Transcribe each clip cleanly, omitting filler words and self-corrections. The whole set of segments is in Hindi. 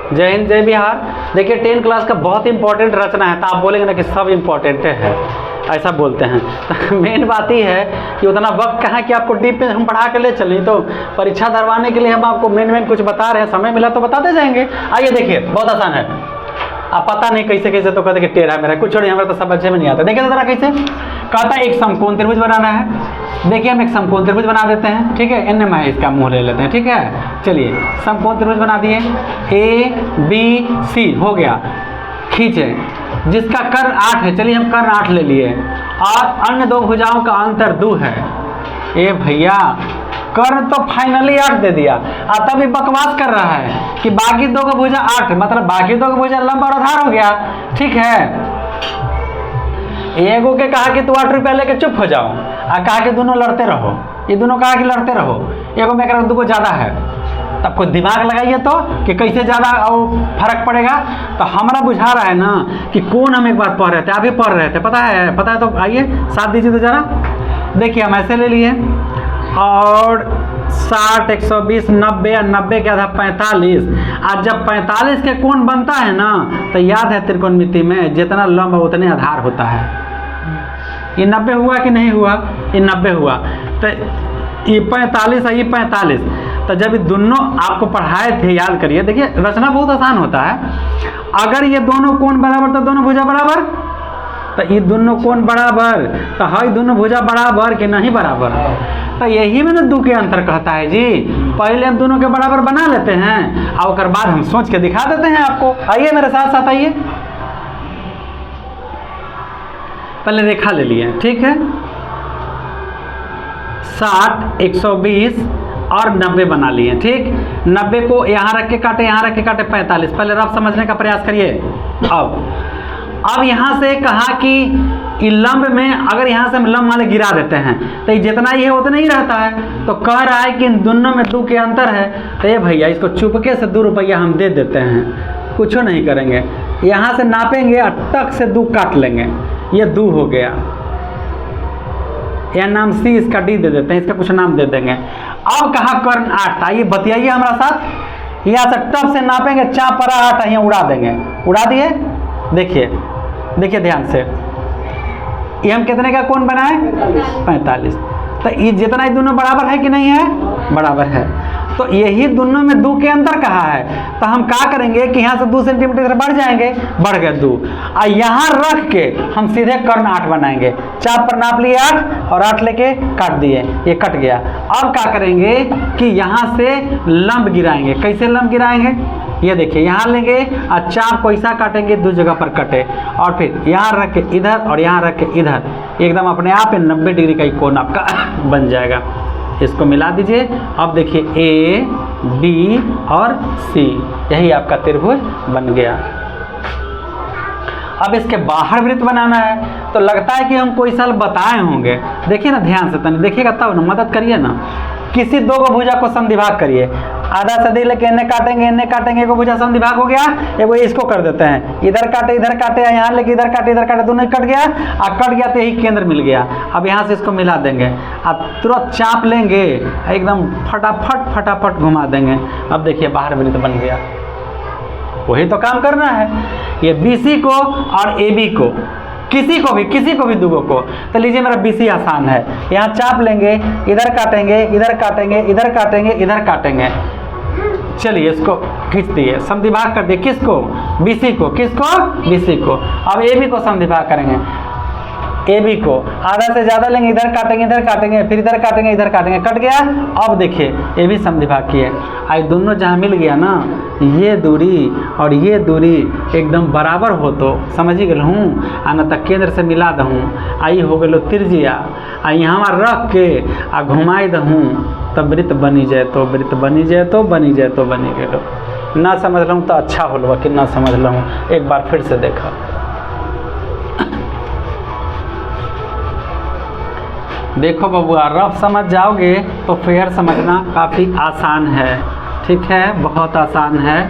जय हिंद जय बिहार। देखिए 10 क्लास का बहुत इंपॉर्टेंट रचना है, तो आप बोलेंगे ना कि सब इम्पोर्टेंट है, ऐसा बोलते हैं। तो मेन बात ही है कि उतना वक्त कहाँ कि आपको डीप में हम पढ़ा के ले चलें। तो परीक्षा दरवाने के लिए हम आपको मेन कुछ बता रहे हैं, समय मिला तो बताते जाएंगे। आइए देखिए, बहुत आसान है। आप पता नहीं कैसे कैसे तो कहते कि टेढ़ा मेरा कुछ छोड़िए, हमारा तो सब अच्छे में नहीं आता। देखिए तो जरा कैसे कहता है, एक समकोण त्रिभुज बनाना है। देखिए हम एक समकोण त्रिभुज बना देते हैं, ठीक है। एन में इसका मुंह ले लेते हैं, ठीक है। चलिए समकोण त्रिभुज बना दिए, ABC हो गया, खींचे, जिसका कर्ण 8 है। चलिए हम कर्ण 8 ले लिए, और अन्य दो भुजाओं का अंतर 2 है। ए भैया कर्ण तो फाइनली 8 दे दिया, तब भी बकवास कर रहा है कि बाकी दो का भुजा 8, मतलब बाकी दो का भुजा लंब और आधार हो गया, ठीक है। एगो के कहा कि तू 8 रुपया लेके चुप हो जाओ, और कहा कि दोनों लड़ते रहो। ये दोनों कहा कि लड़ते रहो, एगो में कहा दो ज़्यादा है। तब कोई दिमाग लगाइए तो कि कैसे ज़्यादा फर्क पड़ेगा। तो हमारा बुझा रहा है ना कि कौन हम एक बार पढ़ रहे थे, अभी पढ़ रहे थे, पता है तो आइए साथ दीजिए तो ज़रा। देखिए हम ऐसे ले लिए, और 60, 120, 90 और 90 के आधा 45। आज जब 45 के कोण बनता है ना, तो याद है त्रिकोणमिति में जितना लंब उतने आधार होता है। ये 90 हुआ कि नहीं हुआ? ये 90 हुआ। तो ये 45 है, ये 45। तो जब ये दोनों आपको पढ़ाए थे, याद करिए। देखिए रचना बहुत आसान होता है। अगर ये दोनों कोण बराबर तो दोनों भुजा बराबर, तो ये दोनों कोण बराबर, तो है दोनों भुजा बराबर कि नहीं बराबर। तो यही में ना 2 के अंतर कहता है जी। पहले हम दोनों के बराबर बना लेते हैं, और उसके बाद हम सोच के दिखा देते हैं आपको। आइए मेरे साथ साथ आइए। पहले रेखा ले लिए, ठीक है। 60, 120 और 90 बना लिए, ठीक। 90 को यहाँ रख के काटे, यहाँ रख के काटे 45। पहले रफ समझने का प्रयास करिए। अब यहाँ से कहा कि लंब में, अगर यहाँ से हम लंब वाले गिरा देते हैं तो ये जितना ही है उतना ही रहता है। तो कह रहा है कि इन दोनों में 2 के अंतर है। तो ये भैया इसको चुपके से 2 रुपया हम दे देते हैं, कुछ नहीं करेंगे। यहाँ से नापेंगे और टक से 2 काट लेंगे, ये 2 हो गया। यह नाम C, इसका D दे देते हैं, इसका कुछ नाम दे देंगे। अब कहा कर्ण 8, आइए बतियाइए हमारा साथ। यहाँ से टप से नापेंगे, चाप पर 8 यहाँ उड़ा देंगे, उड़ा दिए। देखिए ध्यान से, ये हम कितने का कोण बनाए? 45। तो ये जितना ये दोनों बराबर है कि नहीं है? बराबर है। तो यही दोनों में 2 के अंतर कहा है। तो हम क्या करेंगे कि यहाँ से 2 सेंटीमीटर बढ़ जाएंगे, बढ़ गए 2, और यहाँ रख के हम सीधे कर्ण 8 बनाएंगे। चाप पर नाप लिए 8 और 8 लेके काट दिए, ये कट गया। अब क्या करेंगे कि यहाँ से लंब गिराएंगे। कैसे लंब गिराएंगे? ये देखिए, यहाँ लेंगे और चाप को ऐसा काटेंगे 2 जगह पर कटे, और फिर यहाँ रख के इधर और यहाँ रख के इधर, एकदम अपने आप 90 डिग्री का कोण आपका बन जाएगा। इसको मिला दीजिए। अब देखिए A, B और C, यही आपका त्रिभुज बन गया। अब इसके बाहर वृत्त बनाना है। तो लगता है कि हम कोई साल बताए होंगे। देखिए ना ध्यान से, तनी देखिएगा तब ना, मदद करिए ना। किसी 2 को भुजा को समद्विभाग करिए। आधा सदी लेके इन्हें काटेंगे, एगो भुजा समद्विभाग हो गया। एगो इसको कर देते हैं, इधर काटे, यहाँ लेके इधर काटे, दोनों कट गया, और कट गया तो यही केंद्र मिल गया। अब यहाँ से इसको मिला देंगे, अब तुरंत चाप लेंगे, एकदम फटाफट घुमा देंगे। अब देखिए बाहर वृत्त बन गया। वही तो काम करना है। ये BC को और AB को, किसी को भी 2 को। तो लीजिए मेरा BC आसान है। यहाँ चाप लेंगे, इधर काटेंगे, इधर काटेंगे। चलिए इसको खींच दिए, समद्विभाग कर दिए। किसको? BC को। किसको? BC को। अब AB को समद्विभाग करेंगे। AB को आधा से ज़्यादा लेंगे, इधर काटेंगे, फिर इधर काटेंगे, कट गया। अब देखिए AB समद्विभाग किए, आई दोनों जहाँ मिल गया ना, ये दूरी और ये दूरी एकदम बराबर हो तो समझ ही गल हूँ। आना तक केंद्र से मिला दहूँ, आई हो गलो त्रिज्या, आ यहाँ रख के आ घुमाई दहूँ, तब वृत्त बनी जाए तो बनी गलो। ना समझ लूँ तो अच्छा होलवा कि ना समझ लूँ, एक बार फिर से देखा। देखो बबुआ, रफ समझ जाओगे तो फेयर समझना काफ़ी आसान है, ठीक है, बहुत आसान है।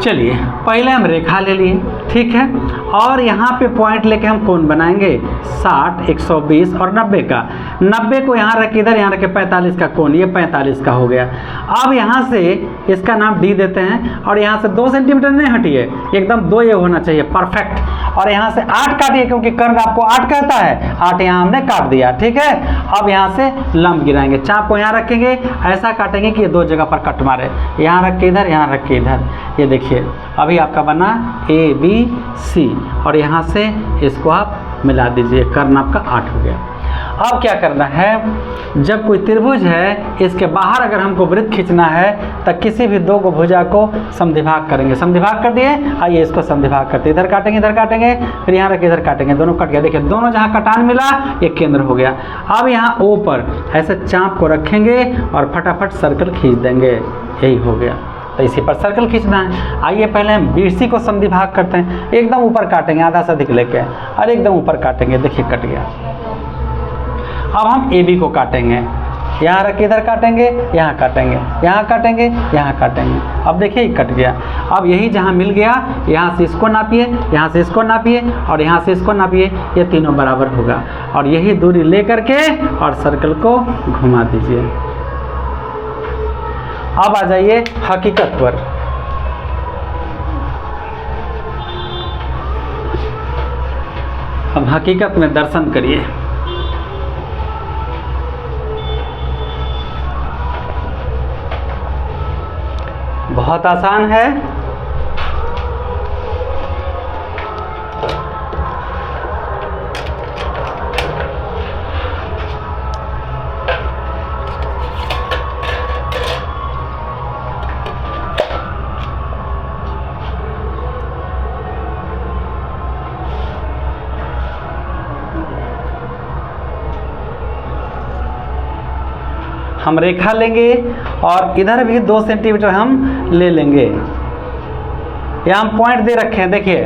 चलिए पहले हम रेखा ले लिए, ठीक है, और यहाँ पे पॉइंट लेके हम कोण बनाएंगे 60, 120 और 90 का। 90 को यहाँ रख इधर, यहाँ रखे 45 का कोण, ये 45 का हो गया। अब यहाँ से इसका नाम डी देते हैं और यहाँ से 2 सेंटीमीटर नहीं हटिए, एकदम 2 ये होना चाहिए, परफेक्ट। और यहाँ से 8 काटिए क्योंकि कर्ण आपको 8 कहता है, 8 यहाँ हमने काट दिया, ठीक है। अब यहाँ से लंब गिराएंगे, चाप को यहाँ रखेंगे, ऐसा काटेंगे कि ये 2 जगह पर कट मारे, यहाँ रख के इधर, यहाँ रख के इधर। ये देखिए अभी आपका बना ABC और यहाँ से इसको आप मिला दीजिए, कर्ण आपका 8 हो गया। अब क्या करना है, जब कोई त्रिभुज है इसके बाहर अगर हमको वृत्त खींचना है तो किसी भी 2 को भुजा को समद्विभाग करेंगे, समद्विभाग कर दिए, आइए इसको समद्विभाग करते, इधर काटेंगे, फिर यहाँ रख इधर काटेंगे, दोनों कट गया। देखिए दोनों जहाँ कटान मिला ये केंद्र हो गया। अब यहाँ O पर ऐसे चाप को रखेंगे और फटाफट सर्कल खींच देंगे, यही हो गया। तो इसी पर सर्कल खींचना है। आइए पहले हम BC को समद्विभाग करते हैं, एकदम ऊपर काटेंगे, आधा से अधिक लेके और एकदम ऊपर काटेंगे, देखिए कट गया। अब हम AB को काटेंगे, यहाँ रख के इधर काटेंगे, यहाँ काटेंगे, यहाँ काटेंगे, यहाँ काटेंगे, अब देखिए कट गया। अब यही जहाँ मिल गया यहाँ से इसको नापिए, यहाँ से इसको नापिए और यहाँ से इसको नापिए, ये तीनों बराबर होगा और यही दूरी ले करके और सर्कल को घुमा दीजिए। अब आ जाइए हकीकत पर। अब हकीकत में दर्शन करिए। बहुत आसान है। हम रेखा लेंगे और इधर भी 2 सेंटीमीटर हम ले लेंगे। यहाँ हम पॉइंट दे रखे हैं, देखिए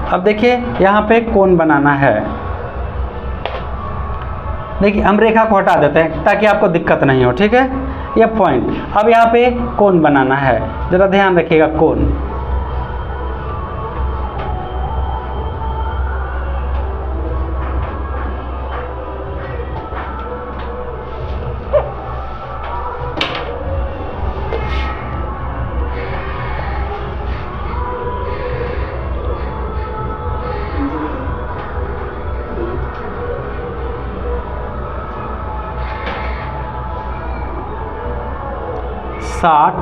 अब देखिए यहाँ पे कोण बनाना है। देखिए हम रेखा को हटा देते हैं ताकि आपको दिक्कत नहीं हो, ठीक है। ये पॉइंट, अब यहाँ पे कोण बनाना है, जरा ध्यान रखिएगा। कोण साठ,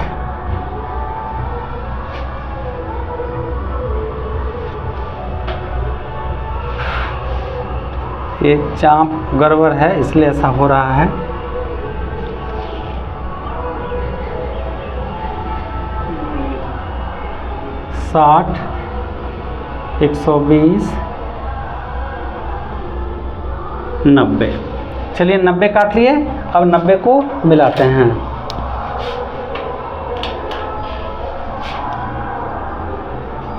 ये चाप गड़बड़ है इसलिए ऐसा हो रहा है। साठ, 120, 90। चलिए 90 काट लिए, अब 90 को मिलाते हैं।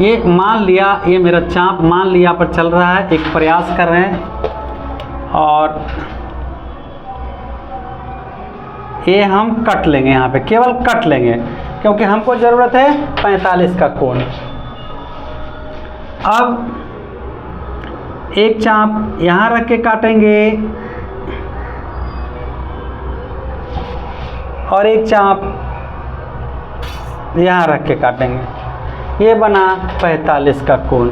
ये मान लिया, ये मेरा चाप मान लिया पर चल रहा है, एक प्रयास कर रहे हैं और ये हम कट लेंगे, यहाँ पे केवल कट लेंगे क्योंकि हमको ज़रूरत है 45 का कोण। अब एक चाप यहाँ रख के काटेंगे और एक चाप यहाँ रख के काटेंगे, ये बना 45 का कोण।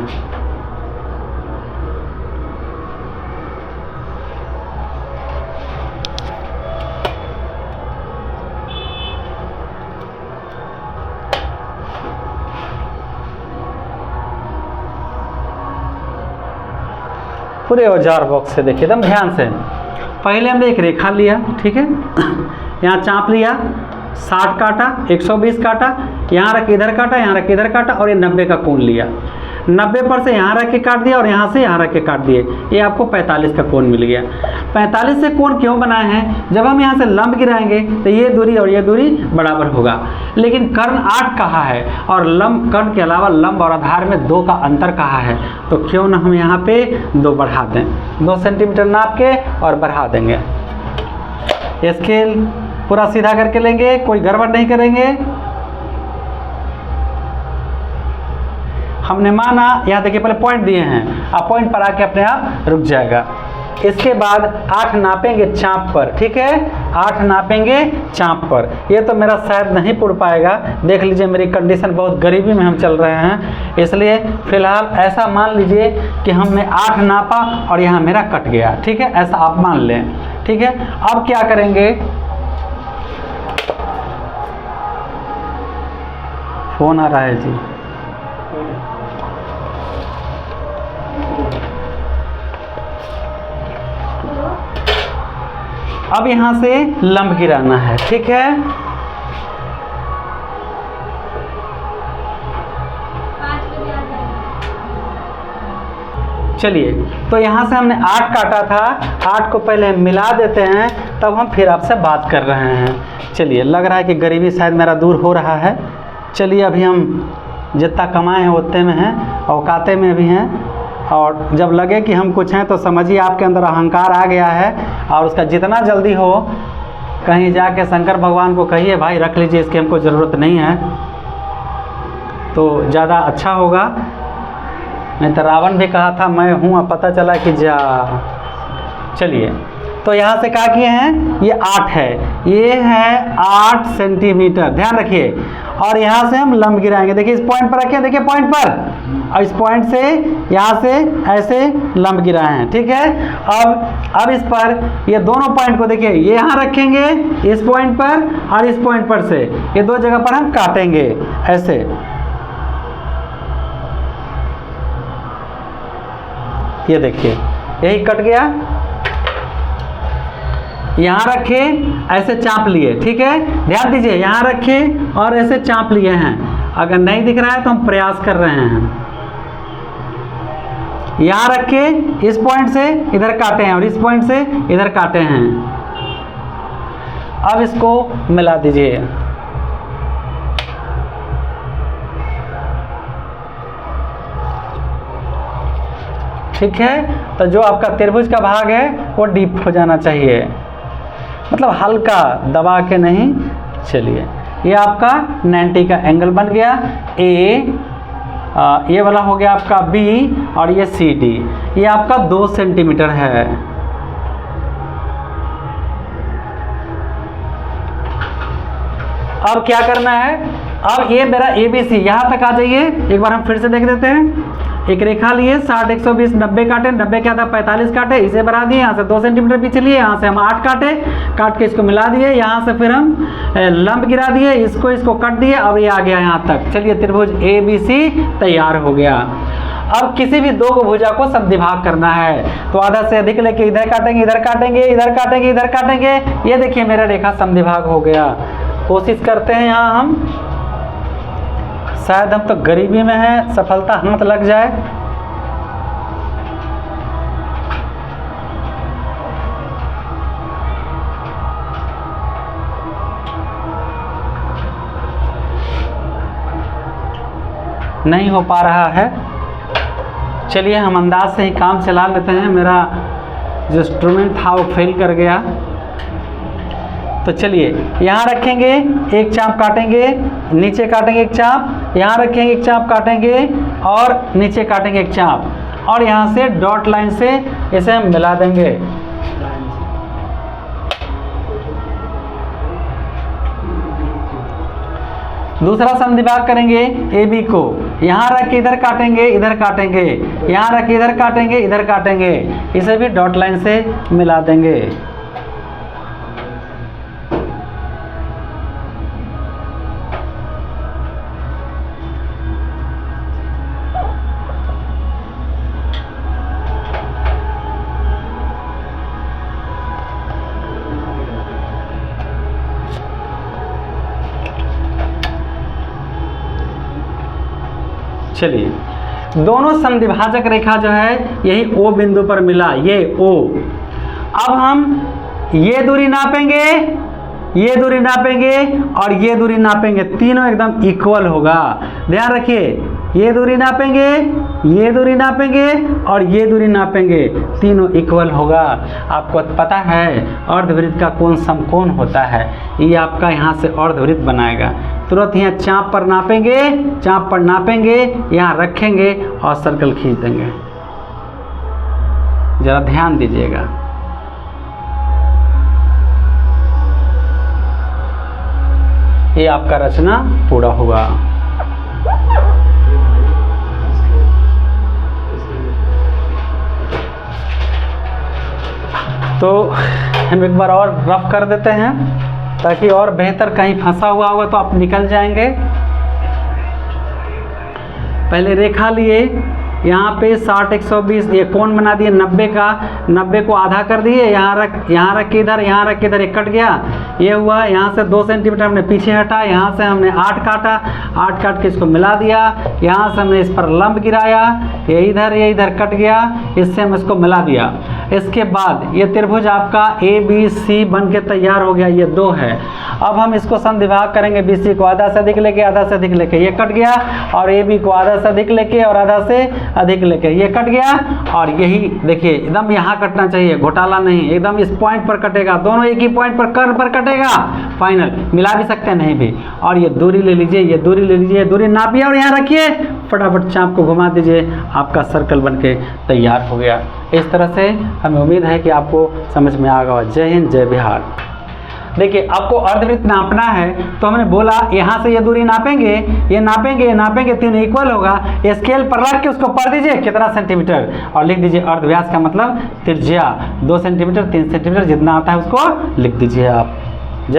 पूरे औजार बॉक्स से देखिए एकदम ध्यान से। पहले हमने एक रेखा लिया, ठीक है, यहाँ चाप लिया, 60 काटा, 120 काटा, यहाँ रख इधर काटा, यहाँ रख इधर काटा और ये 90 का कोण लिया। 90 पर से यहाँ रख के काट दिया और यहाँ से यहाँ रख के काट दिए, ये आपको 45 का कोण मिल गया। 45 से कोण क्यों बनाए हैं, जब हम यहाँ से लंब गिराएंगे तो ये दूरी और ये दूरी बराबर होगा, लेकिन कर्ण 8 कहा है और लंब कर्ण के अलावा लंब और आधार में 2 का अंतर कहा है, तो क्यों ना हम यहाँ पे 2 बढ़ा दें, 2 सेंटीमीटर नाप के और बढ़ा देंगे। स्केल पूरा सीधा करके लेंगे, कोई गड़बड़ नहीं करेंगे। हमने माना, यहाँ देखिए पहले पॉइंट दिए हैं, आप पॉइंट पर आके अपने आप रुक जाएगा। इसके बाद 8 नापेंगे चाप पर, ठीक है, 8 नापेंगे चाप पर। ये तो मेरा शायद नहीं पुड़ पाएगा, देख लीजिए मेरी कंडीशन बहुत गरीबी में हम चल रहे हैं, इसलिए फिलहाल ऐसा मान लीजिए कि हमने 8 नापा और यहाँ मेरा कट गया, ठीक है, ऐसा आप मान लें, ठीक है। अब क्या करेंगे, फोन आ रहा है जी, अब यहाँ से लंब गिराना है, ठीक है। चलिए, तो यहाँ से हमने 8 काटा था, 8 को पहले मिला देते हैं, तब हम फिर आपसे बात कर रहे हैं। चलिए, लग रहा है कि गरीबी शायद मेरा दूर हो रहा है। चलिए, अभी हम जितना कमाए हैं उतने में हैं, औकाते में भी हैं, और जब लगे कि हम कुछ हैं तो समझिए आपके अंदर अहंकार आ गया है, और उसका जितना जल्दी हो कहीं जाके शंकर भगवान को कहिए भाई रख लीजिए, इसकी हमको ज़रूरत नहीं है, तो ज़्यादा अच्छा होगा। नहीं तो रावण भी कहा था मैं हूँ, अब पता चला कि जा। चलिए, तो यहाँ से क्या किए हैं, ये 8 है, ये है 8 सेंटीमीटर, ध्यान रखिए। और यहाँ से हम लंब गिराएंगे, देखिए इस पॉइंट पर रखिए, देखिए पॉइंट पर, और इस पॉइंट से यहाँ से ऐसे लंब गिराए हैं, ठीक है। अब इस पर ये दोनों पॉइंट को देखिए, ये यहाँ रखेंगे इस पॉइंट पर, और इस पॉइंट पर से ये 2 जगह पर हम काटेंगे ऐसे। ये देखिए यही कट गया, यहाँ रखे ऐसे चाप लिए, ठीक है, ध्यान दीजिए, यहाँ रखे और ऐसे चाप लिए हैं। अगर नहीं दिख रहा है तो हम प्रयास कर रहे हैं। यहाँ रखे इस पॉइंट से इधर काटे हैं और इस पॉइंट से इधर काटे हैं। अब इसको मिला दीजिए, ठीक है। तो जो आपका त्रिभुज का भाग है वो डीप हो जाना चाहिए, मतलब हल्का दबा के नहीं। चलिए, ये आपका 90 का एंगल बन गया। ये वाला हो गया आपका B, और ये CD, ये आपका 2 सेंटीमीटर है। अब क्या करना है, अब ये मेरा ABC, यहाँ तक आ जाइए, एक बार हम फिर से देख देते हैं। एक रेखा लिए, 60 120 90 काटे, 90 क्या था 45 काटे, इसे बढ़ा दिए, यहाँ से 2 सेंटीमीटर पीछे लिए, यहाँ से हम 8 काटे, काट के इसको मिला दिए, यहाँ से फिर हम लंब गिरा दिए, इसको काट दिए, अब ये आ गया यहाँ तक। चलिए, त्रिभुज ABC तैयार हो गया। अब किसी भी 2 भुजा को समद्विभाग करना है, तो आधा से अधिक लेके इधर काटेंगे, इधर काटेंगे, इधर काटेंगे, इधर काटेंगे। ये देखिए मेरा रेखा समद्विभाग हो गया। कोशिश करते हैं यहाँ हम, शायद हम तो गरीबी में हैं, सफलता हाथ लग जाए। नहीं हो पा रहा है। चलिए, हम अंदाज से ही काम चला लेते हैं। मेरा जो इंस्ट्रूमेंट था वो फेल कर गया। तो चलिए, यहाँ रखेंगे, एक चाप काटेंगे, नीचे काटेंगे एक चाप, यहाँ रखेंगे एक चाप काटेंगे, और नीचे काटेंगे एक चाप, और यहाँ से डॉट लाइन से इसे हम मिला देंगे। दूसरा समद्विभाग करेंगे AB को, यहाँ रख के इधर काटेंगे, इधर काटेंगे, यहाँ रख के इधर काटेंगे, इधर काटेंगे, इसे भी डॉट लाइन से मिला देंगे। चलिए, दोनों समद्विभाजक रेखा जो है यही O बिंदु पर मिला, ये O। अब हम ये दूरी नापेंगे, ये दूरी नापेंगे और ये दूरी नापेंगे, तीनों एकदम इक्वल होगा। ध्यान रखिए, ये दूरी नापेंगे, ये दूरी नापेंगे और ये दूरी नापेंगे, तीनों इक्वल होगा। आपको पता है अर्धवृत्त का कोण समकोण होता है, ये आपका यहाँ से अर्धवृत्त बनाएगा। तुरंत यहाँ चाप पर नापेंगे, चाप पर नापेंगे, यहाँ रखेंगे और सर्कल खींच देंगे। जरा ध्यान दीजिएगा। ये आपका रचना पूरा हुआ। तो हम एक बार और रफ कर देते हैं ताकि और बेहतर, कहीं फंसा हुआ होगा तो आप निकल जाएंगे। पहले रेखा लिए, यहाँ पे 60 120 ये कोण बना दिए 90 का, 90 को आधा कर दिए, यहाँ रख के इधर, यहाँ रख के इधर, ये कट गया। ये हुआ, यहाँ से 2 सेंटीमीटर हमने पीछे हटा, यहाँ से हमने 8 काटा, 8 काट के इसको मिला दिया, यहाँ से हमने इस पर लंब गिराया, ये इधर कट गया, इससे हम इसको मिला दिया। इसके बाद ये त्रिभुज आपका ABC बन के तैयार हो गया, ये 2 है। अब हम इसको समद्विभाग करेंगे, BC को आधा से अधिक लेके, आधा से अधिक लेके, ये कट गया, और AB को आधा से अधिक लेके और आधा से अधिक लेके, ये कट गया। और यही देखिए एकदम यहाँ कटना चाहिए, घोटाला नहीं, एकदम इस पॉइंट पर कटेगा, दोनों एक ही पॉइंट पर कर्व पर कटेगा, फाइनल। मिला भी सकते हैं, नहीं भी। और ये दूरी ले लीजिए, ये दूरी ले लीजिए, दूरी नापिए और यहाँ रखिए, फटाफट चाप को घुमा दीजिए, आपका सर्कल बनके तैयार हो गया। इस तरह से हमें उम्मीद है कि आपको समझ में आ गया। जय हिंद, जय बिहार। देखिए आपको अर्धवृत्त नापना है तो हमने बोला यहाँ से ये दूरी नापेंगे, ये नापेंगे, ये नापेंगे, तीनों इक्वल होगा। स्केल पर रख के उसको पढ़ दीजिए कितना सेंटीमीटर और लिख दीजिए अर्धव्यास का मतलब त्रिज्या 2 सेंटीमीटर 3 सेंटीमीटर जितना आता है उसको लिख दीजिए आप।